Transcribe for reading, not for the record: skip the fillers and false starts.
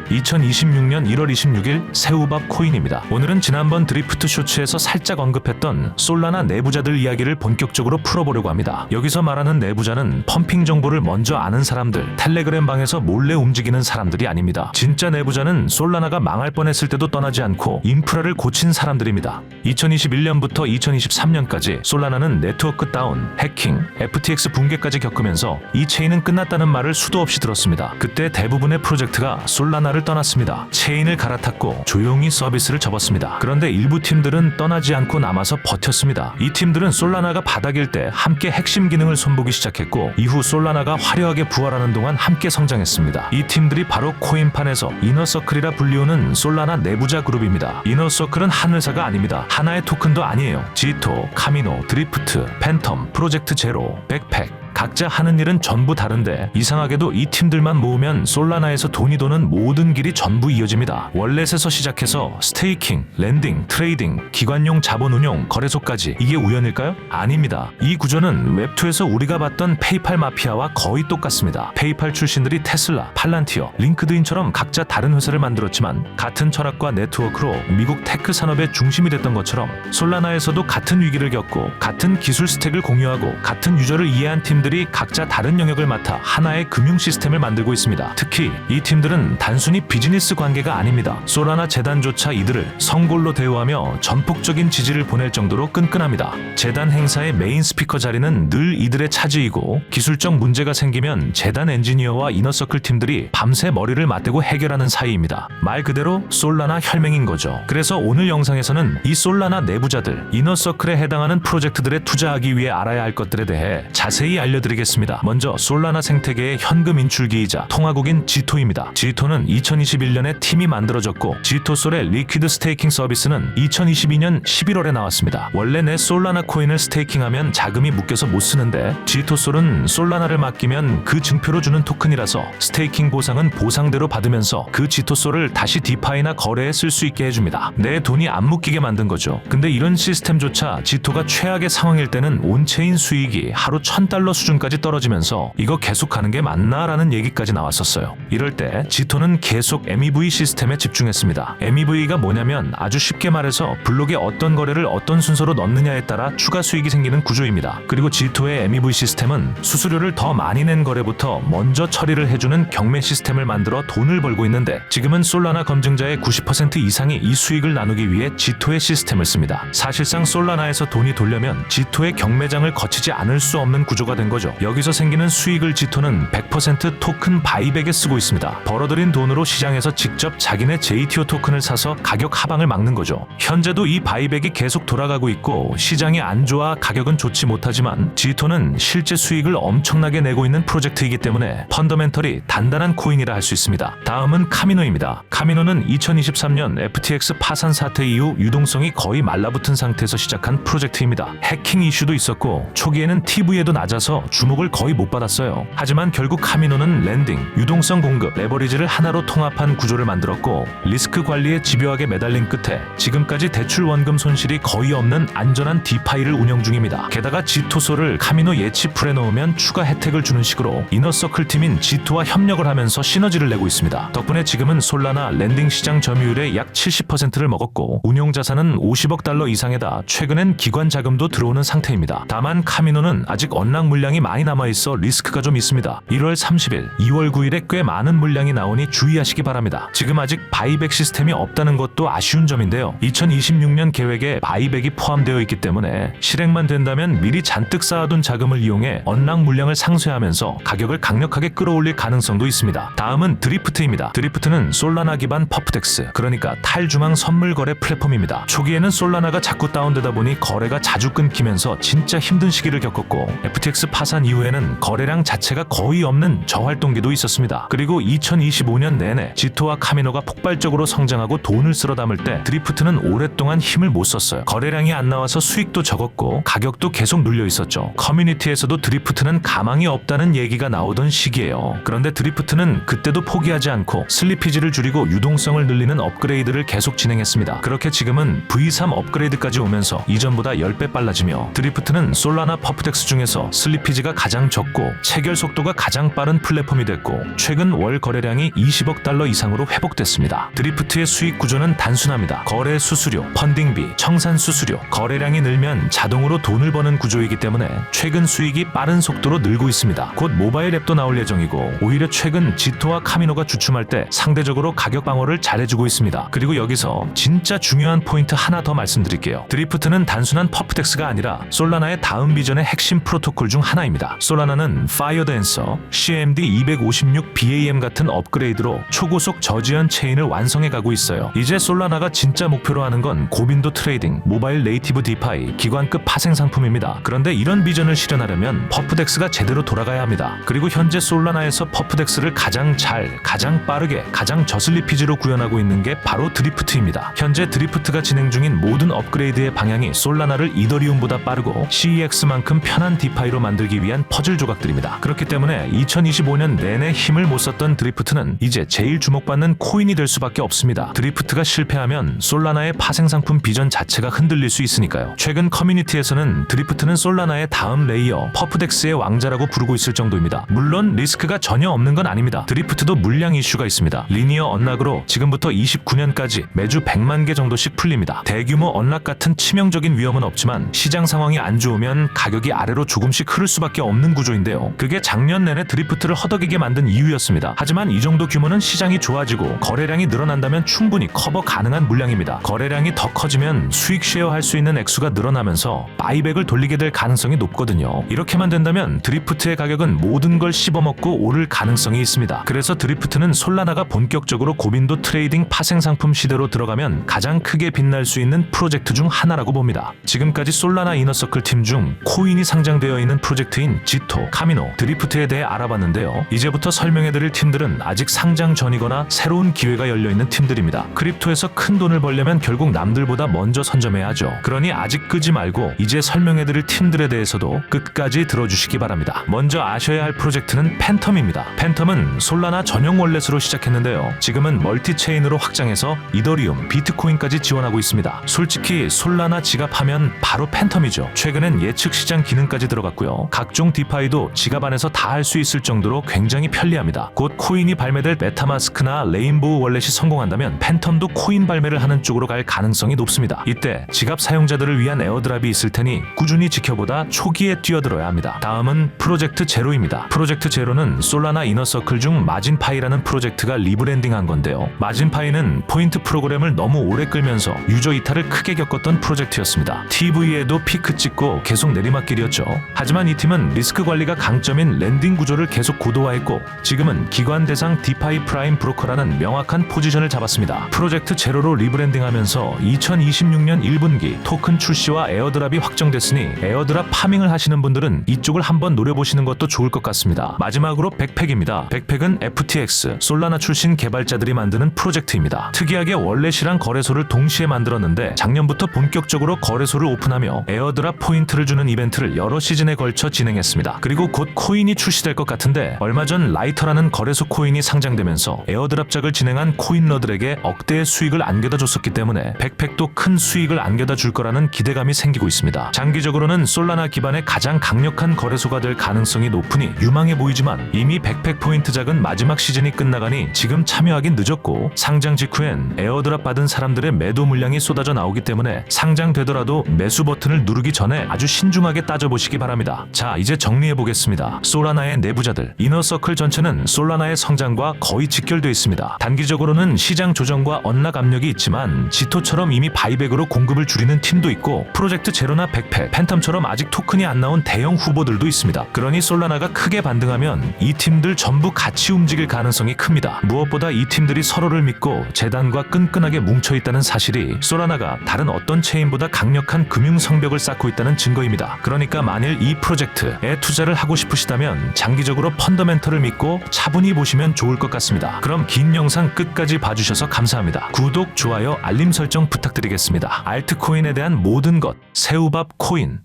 2026년 1월 26일 새우밥 코인입니다. 오늘은 지난번 드리프트 쇼츠에서 살짝 언급했던 솔라나 내부자들 이야기를 본격적으로 풀어보려고 합니다. 여기서 말하는 내부자는 펌핑 정보를 먼저 아는 사람들, 텔레그램 방에서 몰래 움직이는 사람들이 아닙니다. 진짜 내부자는 솔라나가 망할 뻔했을 때도 떠나지 않고 인프라를 고친 사람들입니다. 2021년부터 2023년까지 솔라나는 네트워크 다운, 해킹, FTX 붕괴까지 겪으면서 이 체인은 끝났다는 말을 수도 없이 들었습니다. 그때 대부분의 프로젝트가 솔라나를 떠났습니다. 체인을 갈아탔고 조용히 서비스를 접었습니다. 그런데 일부 팀들은 떠나지 않고 남아서 버텼습니다. 이 팀들은 솔라나가 바닥일 때 함께 핵심 기능을 손보기 시작했고 이후 솔라나가 화려하게 부활하는 동안 함께 성장했습니다. 이 팀들이 바로 코인판에서 이너서클이라 불리우는 솔라나 내부자 그룹입니다. 이너서클은 한 회사가 아닙니다. 하나의 토큰도 아니에요. 지토, 카미노, 드리프트, 팬텀, 프로젝트 제로, 백팩 각자 하는 일은 전부 다른데 이상하게도 이 팀들만 모으면 솔라나에서 돈이 도는 모든 길이 전부 이어집니다. 월렛에서 시작해서 스테이킹, 랜딩, 트레이딩, 기관용 자본 운용, 거래소까지. 이게 우연일까요? 아닙니다. 이 구조는 웹2에서 우리가 봤던 페이팔 마피아와 거의 똑같습니다. 페이팔 출신들이 테슬라, 팔란티어, 링크드인처럼 각자 다른 회사를 만들었지만 같은 철학과 네트워크로 미국 테크 산업의 중심이 됐던 것처럼 솔라나에서도 같은 위기를 겪고 같은 기술 스택을 공유하고 같은 유저를 이해한 팀들이 각자 다른 영역을 맡아 하나의 금융 시스템을 만들고 있습니다. 특히 이 팀들은 단순히 비즈니스 관계가 아닙니다. 솔라나 재단조차 이들을 성골로 대우하며 전폭적인 지지를 보낼 정도로 끈끈합니다. 재단 행사의 메인 스피커 자리는 늘 이들의 차지이고 기술적 문제가 생기면 재단 엔지니어와 이너서클 팀들이 밤새 머리를 맞대고 해결하는 사이입니다. 말 그대로 솔라나 혈맹인 거죠. 그래서 오늘 영상에서는 이 솔라나 내부자들, 이너서클에 해당하는 프로젝트들에 투자하기 위해 알아야 할 것들에 대해 자세히 알려드리겠습니다. 먼저 솔라나 생태계의 현금 인출기이자 통화국인 지토입니다. 지토는 2021년에 팀이 만들어졌고 지토솔의 리퀴드 스테이킹 서비스는 2022년 11월에 나왔습니다. 원래 내 솔라나 코인을 스테이킹하면 자금이 묶여서 못 쓰는데 지토솔은 솔라나를 맡기면 그 증표로 주는 토큰이라서 스테이킹 보상은 보상대로 받으면서 그 지토솔을 다시 디파이나 거래에 쓸 수 있게 해줍니다. 내 돈이 안 묶이게 만든 거죠. 근데 이런 시스템조차 지토가 최악의 상황일 때는 온체인 수익이 하루 $1,000 수준까지 떨어지면서 이거 계속 가는 게 맞나? 라는 얘기까지 나왔었어요. 이럴 때 지토는 계속 MEV 시스템에 집중했습니다. MEV가 뭐냐면 아주 쉽게 말해서 블록에 어떤 거래를 어떤 순서로 넣느냐에 따라 추가 수익이 생기는 구조입니다. 그리고 지토의 MEV 시스템은 수수료를 더 많이 낸 거래부터 먼저 처리를 해주는 경매 시스템을 만들어 돈을 벌고 있는데 지금은 솔라나 검증자의 90% 이상이 이 수익을 나누기 위해 지토의 시스템을 씁니다. 사실상 솔라나에서 돈이 돌려면 지토의 경매장을 거치지 않을 수 없는 구조가 된 거죠. 여기서 생기는 수익을 지토는 100% 토큰 바이백에 쓰고 있습니다. 벌어들인 돈으로 시장에서 직접 자기네 JTO 토큰을 사서 가격 하방을 막는 거죠. 현재도 이 바이백이 계속 돌아가고 있고 시장이 안 좋아 가격은 좋지 못하지만 지토는 실제 수익을 엄청나게 내고 있는 프로젝트이기 때문에 펀더멘털이 단단한 코인이라 할 수 있습니다. 다음은 카미노입니다. 카미노는 2023년 FTX 파산 사태 이후 유동성이 거의 말라붙은 상태에서 시작한 프로젝트입니다. 해킹 이슈도 있었고 초기에는 TV에도 낮아서 주목을 거의 못 받았어요. 하지만 결국 카미노는 랜딩, 유동성 공급, 레버리지를 하나로 통합한 구조를 만들었고 리스크 관리에 집요하게 매달린 끝에 지금까지 대출 원금 손실이 거의 없는 안전한 디파이를 운영 중입니다. 게다가 지토솔을 카미노 예치풀에 넣으면 추가 혜택을 주는 식으로 이너서클 팀인 지토와 협력을 하면서 시너지를 내고 있습니다. 덕분에 지금은 솔라나 랜딩 시장 점유율의 약 70%를 먹었고 운용 자산은 $50억 이상에다 최근엔 기관 자금도 들어오는 상태입니다. 다만 카미노는 아직 언락 물량이 많이 남아있어 리스크가 좀 있습니다. 1월 30일, 2월 9일에 꽤 많은 물량이 나오니 주의하시기 바랍니다. 지금 아직 바이백 시스템이 없다는 것도 아쉬운 점인데요. 2026년 계획에 바이백이 포함되어 있기 때문에 실행만 된다면 미리 잔뜩 쌓아둔 자금을 이용해 언락 물량을 상쇄하면서 가격을 강력하게 끌어올릴 가능성도 있습니다. 다음은 드리프트입니다. 드리프트는 솔라나 기반 퍼프덱스, 그러니까 탈중앙 선물 거래 플랫폼입니다. 초기에는 솔라나가 자꾸 다운되다 보니 거래가 자주 끊기면서 진짜 힘든 시기를 겪었고 FTX 파산 이후에는 거래량 자체가 거의 없는 저활동기도 있었습니다. 그리고 2025년 내내 지토와 카미노가 폭발적으로 성장하고 돈을 쓸어 담을 때 드리프트는 오랫동안 힘을 못 썼어요. 거래량이 안 나와서 수익도 적었고 가격도 계속 눌려 있었죠. 커뮤니티에서도 드리프트는 가망이 없다는 얘기가 나오던 시기예요. 그런데 드리프트는 그때도 포기하지 않고 슬리피지를 줄이고 유동성을 늘리는 업그레이드를 계속 진행했습니다. 그렇게 지금은 V3 업그레이드까지 오면서 이전보다 10배 빨라지며 드리프트는 솔라나 퍼프덱스 중에서 슬리피 가스피지가 가장 적고 체결 속도가 가장 빠른 플랫폼이 됐고 최근 월 거래량이 20억 달러 이상으로 회복됐습니다. 드리프트의 수익 구조는 단순합니다. 거래 수수료, 펀딩비, 청산 수수료, 거래량이 늘면 자동으로 돈을 버는 구조이기 때문에 최근 수익이 빠른 속도로 늘고 있습니다. 곧 모바일 앱도 나올 예정이고 오히려 최근 지토와 카미노가 주춤할 때 상대적으로 가격 방어를 잘해주고 있습니다. 그리고 여기서 진짜 중요한 포인트 하나 더 말씀드릴게요. 드리프트는 단순한 퍼프덱스가 아니라 솔라나의 다음 비전의 핵심 프로토콜 중 하나입니다. 솔라나는 파이어댄서, CMD 256 BAM 같은 업그레이드로 초고속 저지연 체인을 완성해 가고 있어요. 이제 솔라나가 진짜 목표로 하는 건 고빈도 트레이딩, 모바일 네이티브 디파이, 기관급 파생 상품입니다. 그런데 이런 비전을 실현하려면 퍼프덱스가 제대로 돌아가야 합니다. 그리고 현재 솔라나에서 퍼프덱스를 가장 잘, 가장 빠르게, 가장 저슬리 피지로 구현하고 있는 게 바로 드리프트입니다. 현재 드리프트가 진행 중인 모든 업그레이드의 방향이 솔라나를 이더리움보다 빠르고 CEX만큼 편한 디파이로 만들기 위한 퍼즐 조각들입니다. 그렇기 때문에 2025년 내내 힘을 못 썼던 드리프트는 이제 제일 주목받는 코인이 될 수밖에 없습니다. 드리프트가 실패하면 솔라나의 파생 상품 비전 자체가 흔들릴 수 있으니까요. 최근 커뮤니티에서는 드리프트는 솔라나의 다음 레이어 퍼프덱스의 왕자라고 부르고 있을 정도입니다. 물론 리스크가 전혀 없는 건 아닙니다. 드리프트도 물량 이슈가 있습니다. 리니어 언락으로 지금부터 29년까지 매주 100만 개 정도씩 풀립니다. 대규모 언락 같은 치명적인 위험은 없지만 시장 상황이 안 좋으면 가격이 아래로 조금씩 흐를 수밖에 없는 구조인데요. 그게 작년 내내 드리프트를 허덕이게 만든 이유였습니다. 하지만 이 정도 규모는 시장이 좋아지고 거래량이 늘어난다면 충분히 커버 가능한 물량입니다. 거래량이 더 커지면 수익 쉐어할 수 있는 액수가 늘어나면서 바이백을 돌리게 될 가능성이 높거든요. 이렇게만 된다면 드리프트의 가격은 모든 걸 씹어먹고 오를 가능성이 있습니다. 그래서 드리프트는 솔라나가 본격적으로 고빈도 트레이딩 파생 상품 시대로 들어가면 가장 크게 빛날 수 있는 프로젝트 중 하나라고 봅니다. 지금까지 솔라나 이너서클 팀 중 코인이 상장되어 있는 프로젝트인 지토, 카미노, 드리프트에 대해 알아봤는데요. 이제부터 설명해드릴 팀들은 아직 상장 전이거나 새로운 기회가 열려있는 팀들입니다. 크립토에서 큰 돈을 벌려면 결국 남들보다 먼저 선점해야 하죠. 그러니 아직 끄지 말고 이제 설명해드릴 팀들에 대해서도 끝까지 들어주시기 바랍니다. 먼저 아셔야 할 프로젝트는 팬텀입니다. 팬텀은 솔라나 전용 월렛으로 시작했는데요. 지금은 멀티체인으로 확장해서 이더리움, 비트코인까지 지원하고 있습니다. 솔직히 솔라나 지갑하면 바로 팬텀이죠. 최근엔 예측 시장 기능까지 들어갔고요. 각종 디파이도 지갑 안에서 다 할 수 있을 정도로 굉장히 편리합니다. 곧 코인이 발매될 메타마스크나 레인보우 월렛이 성공한다면 팬텀도 코인 발매를 하는 쪽으로 갈 가능성이 높습니다. 이때 지갑 사용자들을 위한 에어드랍이 있을 테니 꾸준히 지켜보다 초기에 뛰어들어야 합니다. 다음은 프로젝트 제로입니다. 프로젝트 제로는 솔라나 이너서클 중 마진파이라는 프로젝트가 리브랜딩한 건데요. 마진파이는 포인트 프로그램을 너무 오래 끌면서 유저 이탈을 크게 겪었던 프로젝트였습니다. TV에도 피크 찍고 계속 내리막길이었죠. 하지만 이 팀은 리스크 관리가 강점인 랜딩 구조를 계속 고도화했고 지금은 기관 대상 디파이 프라임 브로커라는 명확한 포지션을 잡았습니다. 프로젝트 제로로 리브랜딩하면서 2026년 1분기 토큰 출시와 에어드랍이 확정됐으니 에어드랍 파밍을 하시는 분들은 이쪽을 한번 노려보시는 것도 좋을 것 같습니다. 마지막으로 백팩입니다. 백팩은 FTX, 솔라나 출신 개발자들이 만드는 프로젝트입니다. 특이하게 월렛이랑 거래소를 동시에 만들었는데 작년부터 본격적으로 거래소를 오픈하며 에어드랍 포인트를 주는 이벤트를 여러 시즌에 걸쳐 진행했습니다. 그리고 곧 코인이 출시될 것 같은데 얼마 전 라이터라는 거래소 코인이 상장되면서 에어드랍작을 진행한 코인러들에게 억대의 수익을 안겨다 줬었기 때문에 백팩도 큰 수익을 안겨다 줄 거라는 기대감이 생기고 있습니다. 장기적으로는 솔라나 기반의 가장 강력한 거래소가 될 가능성이 높으니 유망해 보이지만 이미 백팩 포인트작은 마지막 시즌이 끝나가니 지금 참여하긴 늦었고 상장 직후엔 에어드랍 받은 사람들의 매도 물량이 쏟아져 나오기 때문에 상장되더라도 매수 버튼을 누르기 전에 아주 신중하게 따져보시기 바랍니다. 자, 이제 정리해보겠습니다. 솔라나의 내부자들, 이너서클 전체는 솔라나의 성장과 거의 직결되어 있습니다. 단기적으로는 시장 조정과 언락 압력이 있지만 지토처럼 이미 바이백으로 공급을 줄이는 팀도 있고 프로젝트 제로나 백팩, 팬텀처럼 아직 토큰이 안 나온 대형 후보들도 있습니다. 그러니 솔라나가 크게 반등하면 이 팀들 전부 같이 움직일 가능성이 큽니다. 무엇보다 이 팀들이 서로를 믿고 재단과 끈끈하게 뭉쳐있다는 사실이 솔라나가 다른 어떤 체인보다 강력한 금융 성벽을 쌓고 있다는 증거입니다. 그러니까 만일 이 프로젝트에 투자를 하고 싶으시다면 장기적으로 펀더멘털을 믿고 차분히 보시면 좋을 것 같습니다. 그럼 긴 영상 끝까지 봐주셔서 감사합니다. 구독, 좋아요, 알림 설정 부탁드리겠습니다. 알트코인에 대한 모든 것, 새우밥 코인.